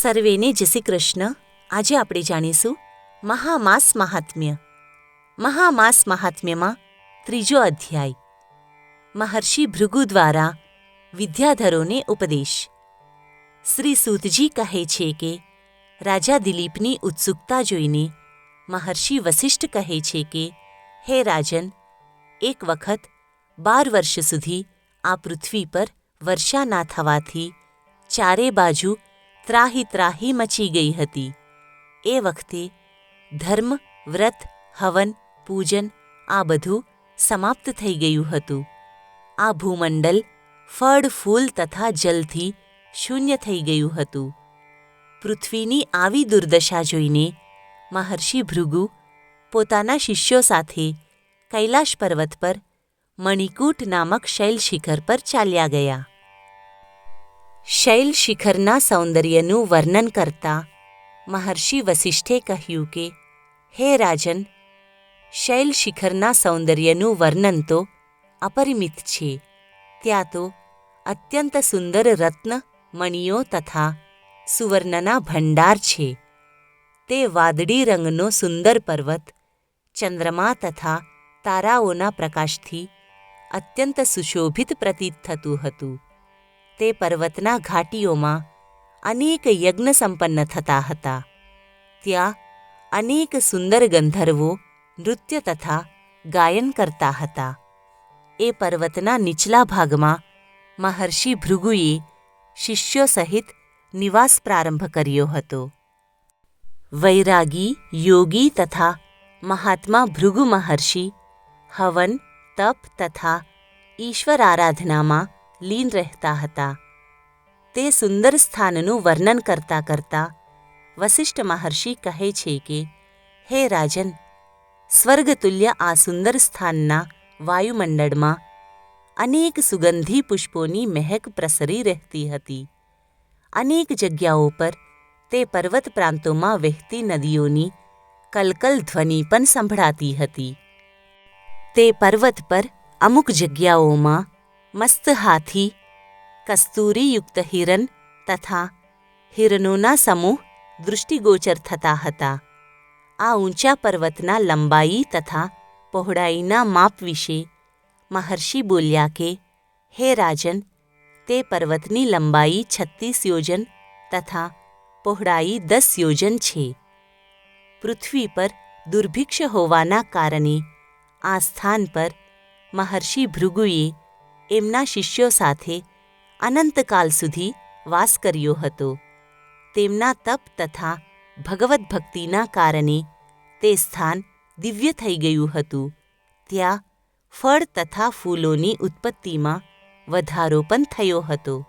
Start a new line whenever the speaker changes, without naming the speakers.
સર્વેને જય શ્રી કૃષ્ણ. આજે આપણે જાણીશું મહામાસ મહાત્મ્ય. મહામાસ મહાત્મ્યમાં ત્રીજો અધ્યાય. મહર્ષિ ભૃગુ દ્વારા વિદ્યાધરોને ઉપદેશ. શ્રી સૂતજી કહે છે કે રાજા દિલીપની ઉત્સુકતા જોઈને મહર્ષિ વસિષ્ઠ કહે છે કે, હે રાજન, એક વખત 12 વર્ષ સુધી આ પૃથ્વી પર વર્ષા ના થવાથી ચારે બાજુ ત્રાહી ત્રાહી મચી ગઈ હતી. એ વખતે ધર્મ, વ્રત, હવન, પૂજન આ બધું સમાપ્ત થઈ ગયું હતું. આ ભૂમંડલ ફળ, ફૂલ તથા જલથી શૂન્ય થઈ ગયું હતું. પૃથ્વીની આવી દુર્દશા જોઈને મહર્ષિ ભૃગુ પોતાના શિષ્યો સાથે કૈલાશ પર્વત પર મણિકૂટ નામક શૈલ શિખર પર ચાલ્યા ગયા. શૈલ શિખરના સૌંદર્યનું વર્ણન કરતા મહર્ષિ વસિષ્ઠે કહ્યું કે, હે રાજન, શૈલ શિખરના સૌંદર્યનું વર્ણન તો અપરિમિત છે. ત્યાં તો અત્યંત સુંદર રત્ન, મણિઓ તથા સુવર્ણના ભંડાર છે. તે વાદળી રંગનો સુંદર પર્વત ચંદ્રમા તથા તારાઓના પ્રકાશથી અત્યંત સુશોભિત પ્રતીત થતું હતું. તે પર્વતના ઘાટીઓમાં અનેક યજ્ઞ સંપન્ન થતા હતા. ત્યાં અનેક સુંદર ગંધર્વો નૃત્ય તથા ગાયન કરતા હતા. એ પર્વતના નીચલા ભાગમાં મહર્ષિ ભૃગુએ શિષ્યો સહિત નિવાસ પ્રારંભ કર્યો હતો. વૈરાગી, યોગી તથા મહાત્મા ભૃગુ મહર્ષિ હવન, તપ તથા ઈશ્વર આરાધનામાં લીન રહેતા હતા. તે સુંદર સ્થાનનું વર્ણન કરતાં કરતાં વસિષ્ઠ મહર્ષિ કહે છે કે, હે રાજન, સ્વર્ગતુલ્ય આ સુંદર સ્થાનના વાયુમંડળમાં અનેક સુગંધી પુષ્પોની મહેક પ્રસરી રહેતી હતી. અનેક જગ્યાઓ પર તે પર્વત પ્રાંતોમાં વહેતી નદીઓની કલકલ ધ્વનિ પણ સંભળાતી હતી. તે પર્વત પર અમુક જગ્યાઓમાં મસ્ત હાથી, કસ્તુરીયુક્ત હિરણ તથા હિરણોના સમૂહ દૃષ્ટિગોચર થતા હતા. આ ઊંચા પર્વતના લંબાઈ તથા પહોળાઈના માપ વિશે મહર્ષિ બોલ્યા કે, હે રાજન, તે પર્વતની લંબાઈ 36 યોજન તથા પહોળાઈ 10 યોજન છે. પૃથ્વી પર દુર્ભિક્ષ હોવાના કારણે આ સ્થાન પર મહર્ષિ ભૃગુએ એમના શિષ્યો સાથે અનંતકાલ સુધી વાસ કર્યો હતો. તેમના તપ તથા ભગવદ્ ભક્તિના કારણે તે સ્થાન દિવ્ય થઈ ગયું હતું. ત્યાં ફળ તથા ફૂલોની ઉત્પત્તિમાં વધારો પણ થયો હતો.